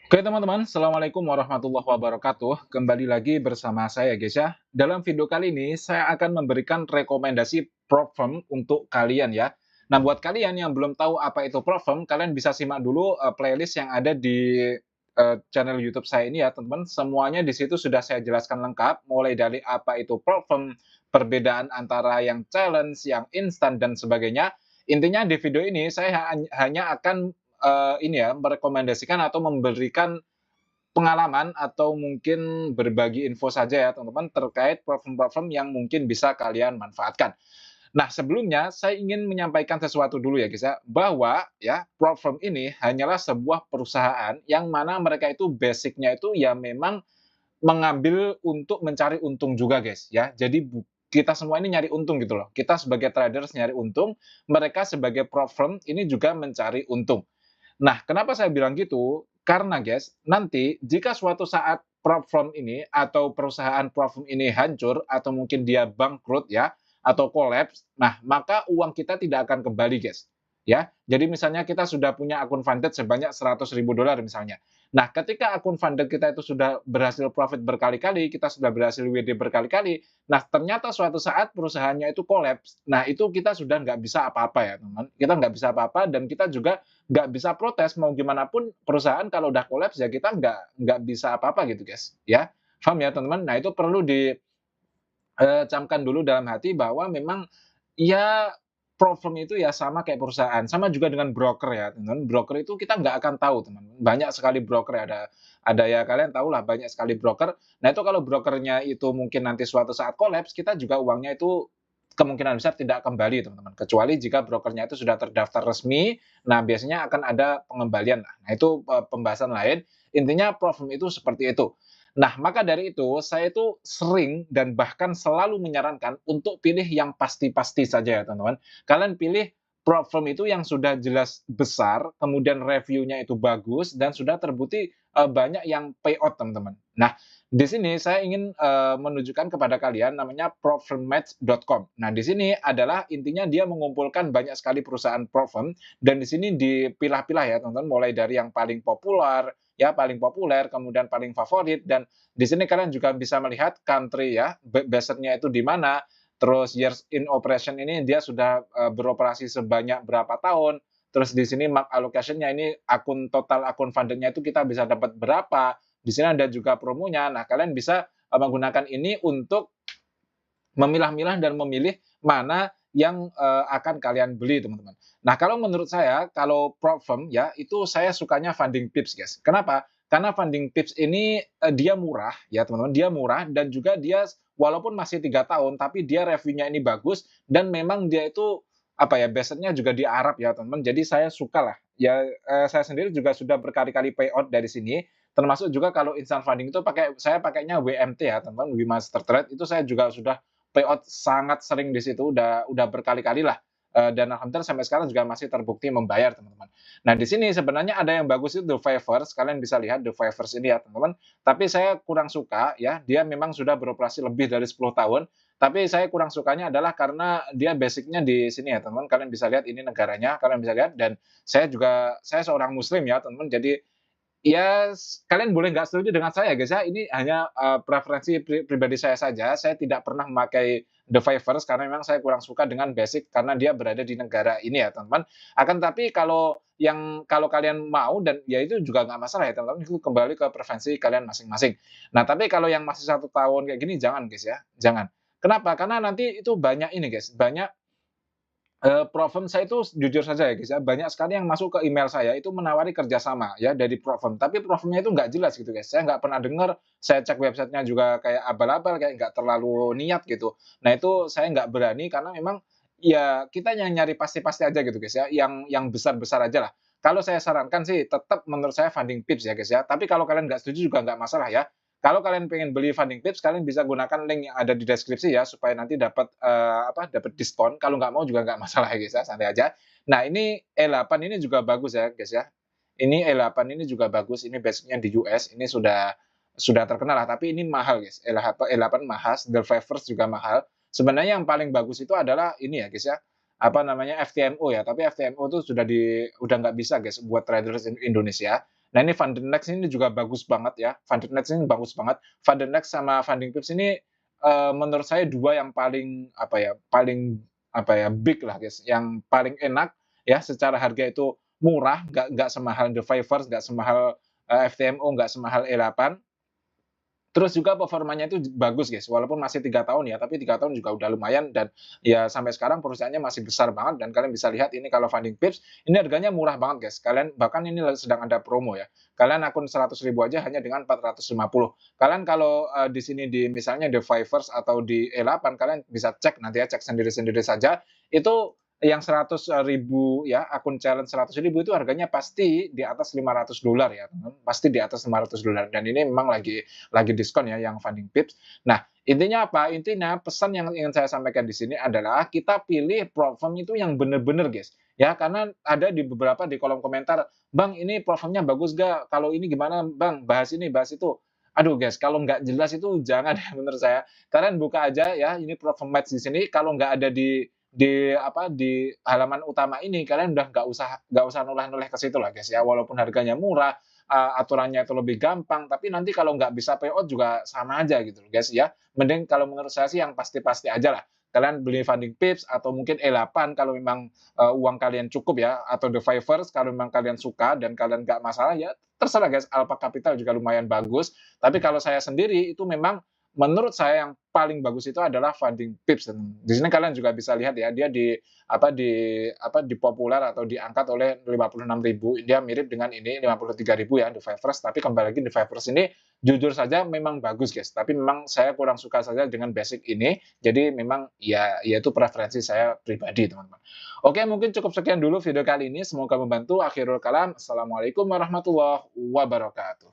Oke teman-teman, Assalamualaikum warahmatullahi wabarakatuh. Kembali lagi bersama saya guys ya. Dalam video kali ini saya akan memberikan rekomendasi prop firm untuk kalian ya. Nah buat kalian yang belum tahu apa itu prop firm, kalian bisa simak dulu playlist yang ada di channel YouTube saya ini ya teman-teman. Semuanya di situ sudah saya jelaskan lengkap, mulai dari apa itu prop firm, perbedaan antara yang challenge, yang instan dan sebagainya. Intinya di video ini saya hanya akan ini ya, merekomendasikan atau memberikan pengalaman atau mungkin berbagi info saja ya teman-teman terkait platform-platform yang mungkin bisa kalian manfaatkan. Nah, sebelumnya saya ingin menyampaikan sesuatu dulu ya guys ya, bahwa ya platform ini hanyalah sebuah perusahaan yang mana mereka itu basicnya itu ya memang mengambil untuk mencari untung juga guys ya. Jadi kita semua ini nyari untung gitu loh. Kita sebagai traders nyari untung, mereka sebagai platform ini juga mencari untung. Nah, kenapa saya bilang gitu? Karena guys, nanti jika suatu saat platform ini atau perusahaan platform ini hancur atau mungkin dia bangkrut ya atau kolaps, nah maka uang kita tidak akan kembali guys. Ya, jadi misalnya kita sudah punya akun funded sebanyak 100.000 dolar misalnya. Nah, ketika akun funded kita itu sudah berhasil profit berkali-kali, kita sudah berhasil WD berkali-kali, nah ternyata suatu saat perusahaannya itu kolaps. Nah, itu kita sudah nggak bisa apa-apa ya teman. Kita nggak bisa apa-apa dan kita juga nggak bisa protes mau gimana pun perusahaan kalau udah kolaps ya kita nggak bisa apa-apa gitu guys ya, paham ya teman-teman. Nah itu perlu camkan dulu dalam hati bahwa memang ya problem itu ya sama kayak perusahaan, sama juga dengan broker ya teman-teman. Broker itu kita nggak akan tahu teman, banyak sekali broker ya, ada ya kalian tahulah banyak sekali broker. Nah itu kalau brokernya itu mungkin nanti suatu saat kolaps, kita juga uangnya itu kemungkinan besar tidak kembali teman-teman, kecuali jika brokernya itu sudah terdaftar resmi, nah biasanya akan ada pengembalian. Nah itu, pembahasan lain, intinya problem itu seperti itu. Nah, maka dari itu, saya itu sering dan bahkan selalu menyarankan untuk pilih yang pasti-pasti saja ya, teman-teman. Kalian pilih platform itu yang sudah jelas besar, kemudian reviewnya itu bagus, dan sudah terbukti banyak yang payout, teman-teman. Nah, di sini saya ingin menunjukkan kepada kalian namanya platformmatch.com. Nah, di sini adalah intinya dia mengumpulkan banyak sekali perusahaan platform, dan di sini dipilah-pilah ya, teman-teman, mulai dari yang paling populer, kemudian paling favorit, dan di sini kalian juga bisa melihat country ya, base-nya itu di mana, terus years in operation ini dia sudah beroperasi sebanyak berapa tahun, terus di sini mark allocation-nya ini total akun funded-nya itu kita bisa dapat berapa, di sini ada juga promonya. Nah, kalian bisa menggunakan ini untuk memilah-milah dan memilih mana yang akan kalian beli, teman-teman. Nah, kalau menurut saya, kalau prop firm ya, itu saya sukanya Funding Pips, guys. Kenapa? Karena Funding Pips ini dia murah ya, teman-teman. Dia murah dan juga dia walaupun masih 3 tahun, tapi dia reviewnya ini bagus dan memang dia itu apa ya, base-nya juga di Arab ya, teman-teman. Jadi saya suka lah. Ya, saya sendiri juga sudah berkali-kali payout dari sini. Termasuk juga kalau instant funding itu saya pakainya WMT ya, teman-teman, Wemaster Trade itu saya juga sudah payout sangat sering di situ, udah berkali-kali lah, dan alhamdulillah sampai sekarang juga masih terbukti membayar, teman-teman. Nah, di sini sebenarnya ada yang bagus itu The Fivers, kalian bisa lihat The Fivers ini ya, teman-teman. Tapi saya kurang suka ya, dia memang sudah beroperasi lebih dari 10 tahun, tapi saya kurang sukanya adalah karena dia basicnya di sini ya, teman-teman. Kalian bisa lihat ini negaranya, kalian bisa lihat dan saya seorang muslim ya, teman-teman. Jadi ya, kalian boleh nggak setuju dengan saya, guys, ya. Ini hanya, preferensi pribadi saya saja. Saya tidak pernah memakai The Fivers karena memang saya kurang suka dengan basic karena dia berada di negara ini ya, teman-teman. Akan tapi kalau kalian mau dan ya itu juga nggak masalah ya, teman-teman, itu kembali ke preferensi kalian masing-masing. Nah, tapi kalau yang masih 1 tahun kayak gini jangan, guys, ya, jangan. Kenapa? Karena nanti itu banyak ini, guys, banyak Profirm saya itu jujur saja ya guys ya, banyak sekali yang masuk ke email saya itu menawari kerjasama ya dari Profirm, tapi Profirmnya itu nggak jelas gitu guys, saya nggak pernah dengar, saya cek websitenya juga kayak abal-abal, kayak nggak terlalu niat gitu. Nah itu saya nggak berani karena memang ya kita yang nyari pasti-pasti aja gitu guys ya, yang besar-besar aja lah. Kalau saya sarankan sih tetap menurut saya Funding Pips ya guys ya, tapi kalau kalian nggak setuju juga nggak masalah ya. Kalau kalian pengen beli Funding Pips, kalian bisa gunakan link yang ada di deskripsi ya, supaya nanti dapat, dapat diskon. Kalau nggak mau juga nggak masalah ya, guys, ya, santai aja. Nah, ini E8 ini juga bagus ya, guys, ya. Ini E8 ini juga bagus, ini base-nya di US, ini sudah terkenal lah, tapi ini mahal, guys. E8 mahal, The Fivers juga mahal. Sebenarnya yang paling bagus itu adalah ini ya, guys, ya, apa namanya, FTMO ya, tapi FTMO itu udah nggak bisa, guys, buat traders Indonesia. Nah, ini Van den Next ini juga bagus banget ya, Van den Next ini bagus banget. Van den Next sama Funding Pips ini, menurut saya 2 yang paling, big lah guys, yang paling enak ya, secara harga itu murah, nggak semahal The Fivers, nggak semahal, FTMO, nggak semahal E8. Terus juga performanya itu bagus guys, walaupun masih 3 tahun ya, tapi 3 tahun juga udah lumayan dan ya sampai sekarang perusahaannya masih besar banget dan kalian bisa lihat ini kalau Funding Pips, ini harganya murah banget guys. Kalian bahkan ini sedang ada promo ya. Kalian akun 100.000 aja hanya dengan 450. Kalian kalau, di sini di misalnya The Fivers atau di E8 kalian bisa cek nanti ya, cek sendiri-sendiri saja, itu yang 100.000 ya, akun challenge 100.000 itu harganya pasti di atas $500 ya, pasti di atas $500 dan ini memang lagi diskon ya yang Funding Pips. Nah, intinya apa? Intinya pesan yang ingin saya sampaikan di sini adalah kita pilih platform itu yang benar-benar guys. Ya, karena ada di beberapa di kolom komentar, "Bang, ini platformnya bagus gak? Kalau ini gimana Bang? Bahas ini, bahas itu." Aduh guys, kalau nggak jelas itu jangan ya menurut saya. Kalian buka aja ya, ini platform match di sini, kalau nggak ada di halaman utama ini, kalian udah nggak usah noleh-noleh ke situ lah guys ya. Walaupun harganya murah, aturannya itu lebih gampang, tapi nanti kalau nggak bisa payout juga sama aja gitu loh guys ya. Mending kalau menurut saya sih yang pasti-pasti aja lah. Kalian beli Funding Pips atau mungkin E8 kalau memang, uang kalian cukup ya, atau The Fivers kalau memang kalian suka dan kalian nggak masalah ya terserah guys, Alpha Capital juga lumayan bagus. Tapi kalau saya sendiri itu memang menurut saya yang paling bagus itu adalah Funding Pips dan di sini kalian juga bisa lihat ya, dia dipopuler atau diangkat oleh 56.000, dia mirip dengan ini 53.000 ya, The Fivers, tapi kembali lagi The Fivers ini jujur saja memang bagus guys, tapi memang saya kurang suka saja dengan basic ini, jadi memang ya itu preferensi saya pribadi teman-teman. Oke, mungkin cukup sekian dulu video kali ini, semoga membantu. Akhirul kalam, assalamualaikum warahmatullahi wabarakatuh.